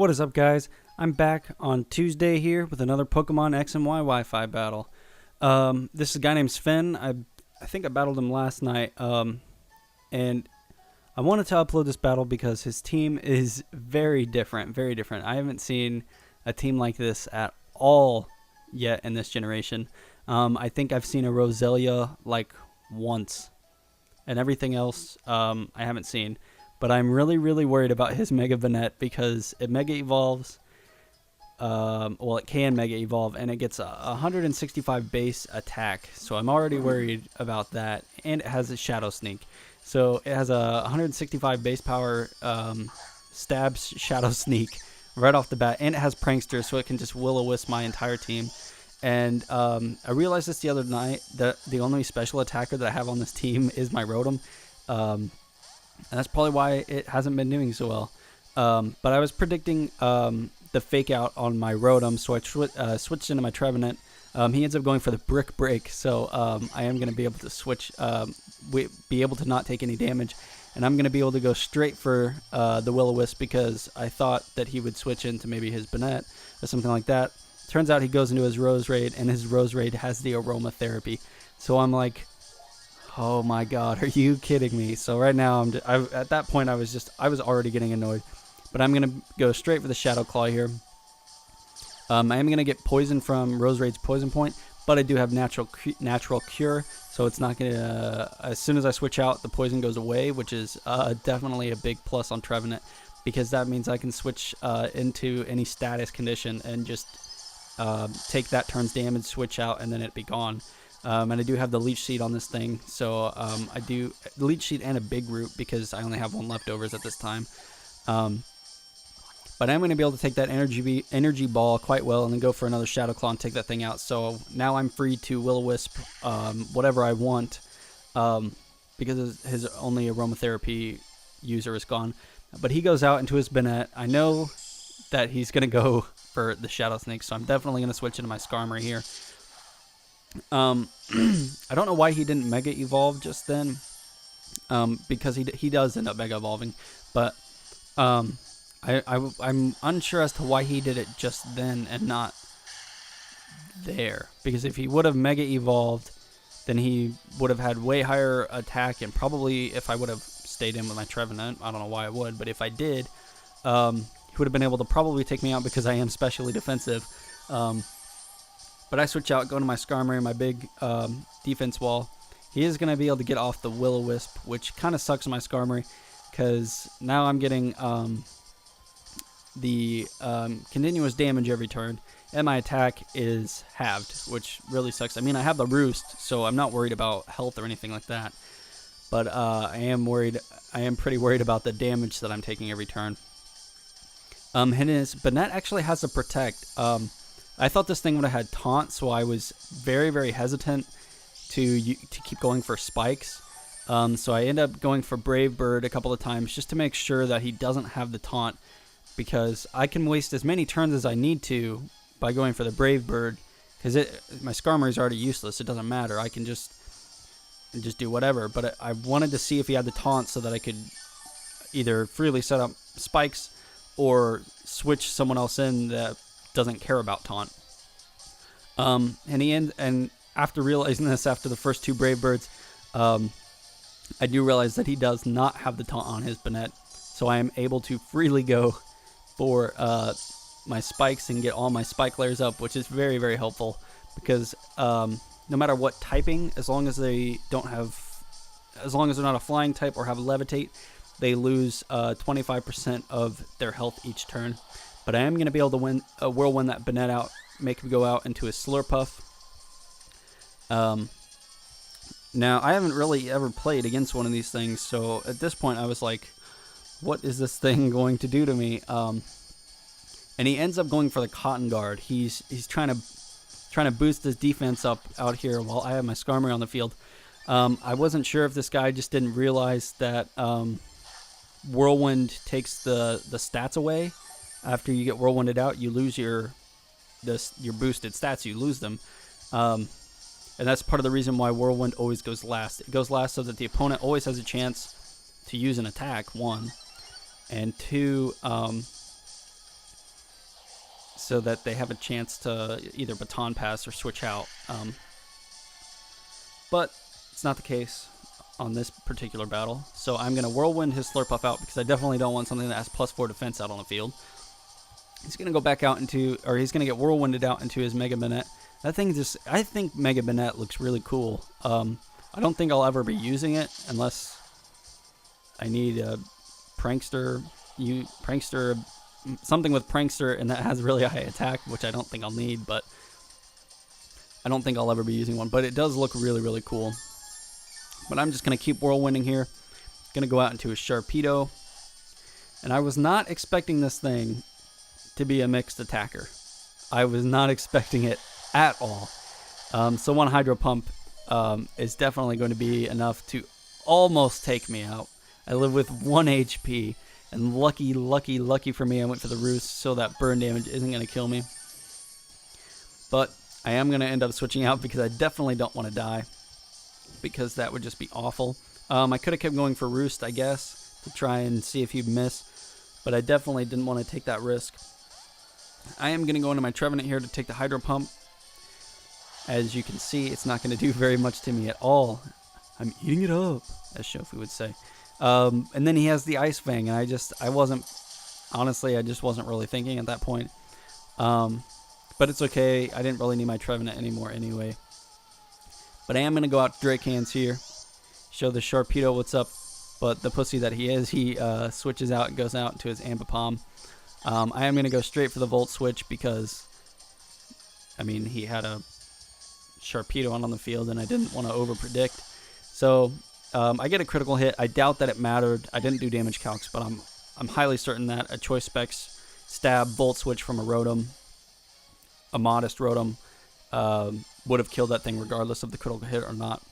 What is up, guys? I'm back on Tuesday here with another Pokemon X and Y Wi-Fi battle. This is a guy named Sven. I think I battled him last night, and I wanted to upload this battle because his team is very different, very different. I haven't seen a team like this at all yet in this generation. I think I've seen a Roselia like once, and everything else I haven't seen. But I'm really, really worried about his Mega Banette because it Mega Evolves. Well, it can Mega Evolve, and it gets a 165 base attack. So I'm already worried about that. And it has a Shadow Sneak. So it has a 165 base power stabs Shadow Sneak right off the bat. And it has Prankster, so it can just Will-O-Wisp my entire team. And I realized this the other night that the only special attacker that I have on this team is my Rotom. And that's probably why it hasn't been doing so well. But I was predicting the fake out on my Rotom, so I switched into my Trevenant. He ends up going for the Brick Break, so I am going to be able to switch, be able to not take any damage. And I'm going to be able to go straight for the Will-O-Wisp because I thought that he would switch into maybe his Banette or something like that. Turns out he goes into his Roserade, and his Roserade has the Aromatherapy. So I'm like, oh my god, are you kidding me? So right now, at that point, I was already getting annoyed. But I'm going to go straight for the Shadow Claw here. I am going to get poison from Roserade's Poison Point, but I do have natural Cure, so it's not going to, as soon as I switch out, the poison goes away, which is definitely a big plus on Trevenant, because that means I can switch into any status condition and just take that turn's damage, switch out, and then it'd be gone. And I do have the Leech Seed on this thing, so I do the Leech Seed and a Big Root because I only have one leftovers at this time. But I'm going to be able to take that energy ball quite well and then go for another Shadow Claw and take that thing out. So now I'm free to Will-O-Wisp whatever I want because his only Aromatherapy user is gone. But he goes out into his Banette. I know that he's going to go for the Shadow Snake, so I'm definitely going to switch into my Skarmory here. I don't know why he didn't Mega Evolve just then, because he does end up Mega Evolving, but I'm unsure as to why he did it just then and not there, because if he would have Mega Evolved, then he would have had way higher attack, and probably if I would have stayed in with my Trevenant, I don't know why I would, but if I did, he would have been able to probably take me out because I am specially defensive. But I switch out, go to my Skarmory, my big defense wall. He is going to be able to get off the Will-O-Wisp, which kind of sucks my Skarmory, because now I'm getting the continuous damage every turn, and my attack is halved, which really sucks. I mean, I have the Roost, so I'm not worried about health or anything like that. But I am pretty worried about the damage that I'm taking every turn. And his Banette actually has a Protect. I thought this thing would have had Taunt, so I was very, very hesitant to keep going for Spikes. So I end up going for Brave Bird a couple of times just to make sure that he doesn't have the Taunt, because I can waste as many turns as I need to by going for the Brave Bird, because my Skarmory is already useless. It doesn't matter. I can just do whatever. But I wanted to see if he had the Taunt so that I could either freely set up Spikes or switch someone else in that doesn't care about Taunt. And after realizing this, after the first two Brave Birds, I do realize that he does not have the Taunt on his Banette, so I am able to freely go for my Spikes and get all my Spike layers up, which is very, very helpful, because no matter what typing, as long as they're not a flying type or have Levitate, they lose 25% of their health each turn. But I am going to be able to whirlwind that Banette out, make him go out into a Slurpuff. Now, I haven't really ever played against one of these things, so at this point I was like, what is this thing going to do to me? And he ends up going for the Cotton Guard. He's trying to boost his defense up out here while I have my Skarmory on the field. I wasn't sure if this guy just didn't realize that Whirlwind takes the stats away. After you get Whirlwinded out, you lose your boosted stats. You lose them. And that's part of the reason why Whirlwind always goes last. It goes last so that the opponent always has a chance to use an attack, one. And two, so that they have a chance to either baton pass or switch out. But it's not the case on this particular battle. So I'm going to whirlwind his Slurpuff out because I definitely don't want something that has +4 defense out on the field. He's going to go back out into, or he's going to get whirlwinded out into his Mega Banette. That thing just, I think Mega Banette looks really cool. I don't think I'll ever be using it unless I need a prankster, something with prankster and that has really high attack, which I don't think I'll need, but I don't think I'll ever be using one. But it does look really, really cool. But I'm just going to keep whirlwinding here. Going to go out into a Sharpedo. And I was not expecting this thing to be a mixed attacker. I was not expecting it at all. So one Hydro Pump is definitely going to be enough to almost take me out. I live with 1 HP. And lucky for me, I went for the Roost, so that burn damage isn't going to kill me. But I am going to end up switching out because I definitely don't want to die, because that would just be awful. I could have kept going for Roost, I guess, to try and see if he'd miss, but I definitely didn't want to take that risk. I am going to go into my Trevenant here to take the Hydro Pump. As you can see, it's not going to do very much to me at all. I'm eating it up, as Shofi would say. And then he has the Ice Fang, and I just wasn't really thinking at that point. But it's okay. I didn't really need my Trevenant anymore anyway. But I am going to go out to Drake Hands here, show the Sharpedo what's up. But the pussy that he is, he switches out and goes out into his Ambipom. I am going to go straight for the Volt Switch because, I mean, he had a Sharpedo on the field, and I didn't want to over-predict. So I get a critical hit. I doubt that it mattered. I didn't do damage calcs, but I'm highly certain that a Choice Specs stab Volt Switch from a Rotom, a modest Rotom, would have killed that thing regardless of the critical hit or not.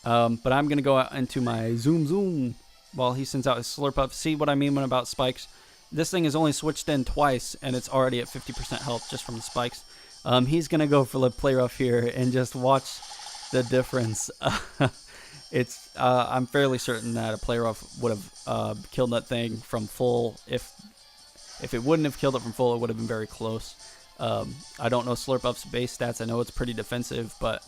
But I'm going to go out into my Zoom Zoom while he sends out his Slurpuff. See what I mean about spikes? This thing is only switched in twice, and it's already at 50% health just from the spikes. He's going to go for the Play Rough here and just watch the difference. I'm fairly certain that a Play Rough would have killed that thing from full. If it wouldn't have killed it from full, it would have been very close. I don't know Slurpuff's base stats. I know it's pretty defensive, but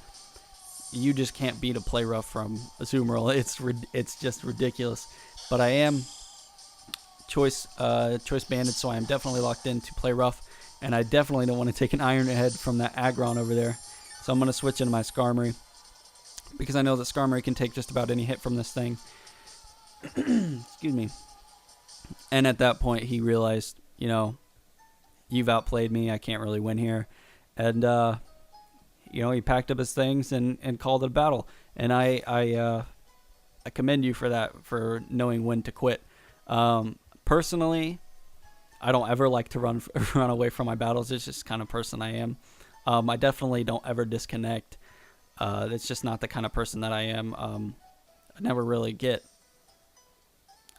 you just can't beat a Play Rough from a Azumarill. It's just ridiculous. But I am choice banded, so I am definitely locked into Play Rough, and I definitely don't want to take an Iron Head from that Aggron over there. So I'm going to switch into my Skarmory, because I know that Skarmory can take just about any hit from this thing. Excuse me. And at that point, he realized, you've outplayed me. I can't really win here. And, he packed up his things and called it a battle. And I commend you for that, for knowing when to quit. Personally, I don't ever like to run away from my battles. It's just the kind of person I am. I definitely don't ever disconnect. It's just not the kind of person that I am. I never really get.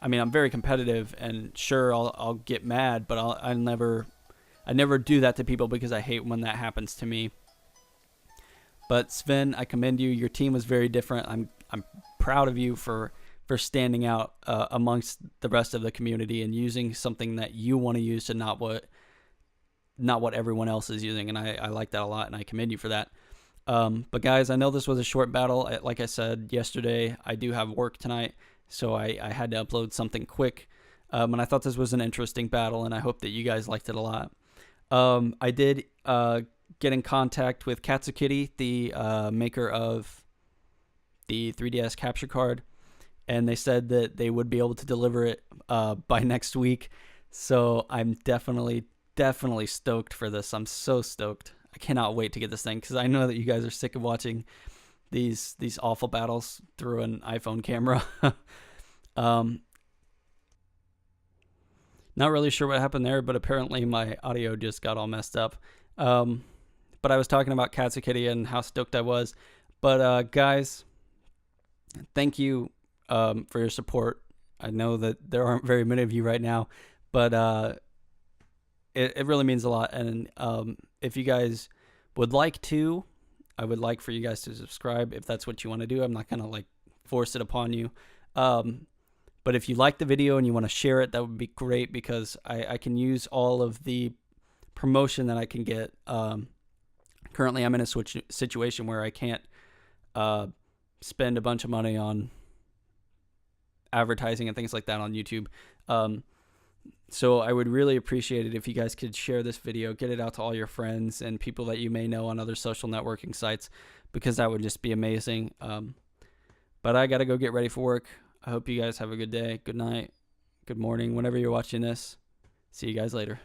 I mean, I'm very competitive, and sure, I'll get mad, but I never do that to people because I hate when that happens to me. But Sven, I commend you. Your team was very different. I'm proud of you for standing out amongst the rest of the community and using something that you want to use to not what everyone else is using, and I like that a lot, and I commend you for that. But guys, I know this was a short battle. Like I said yesterday, I do have work tonight, so I had to upload something quick. And I thought this was an interesting battle, and I hope that you guys liked it a lot. I did get in contact with Katsukitty, the maker of the 3DS capture card, and they said that they would be able to deliver it by next week. So I'm definitely stoked for this. I'm so stoked. I cannot wait to get this thing, because I know that you guys are sick of watching these awful battles through an iPhone camera. Not really sure what happened there, but apparently my audio just got all messed up. But I was talking about Katsukitty and how stoked I was. But guys, thank you for your support. I know that there aren't very many of you right now, but it really means a lot. And if you guys would like to, I would like for you guys to subscribe if that's what you want to do. I'm not going to force it upon you. But if you like the video and you want to share it, that would be great, because I can use all of the promotion that I can get. Currently, I'm in a situation where I can't spend a bunch of money on advertising and things like that on YouTube. So I would really appreciate it if you guys could share this video, get it out to all your friends and people that you may know on other social networking sites, because that would just be amazing. But I got to go get ready for work. I hope you guys have a good day, good night, good morning, whenever you're watching this. See you guys later.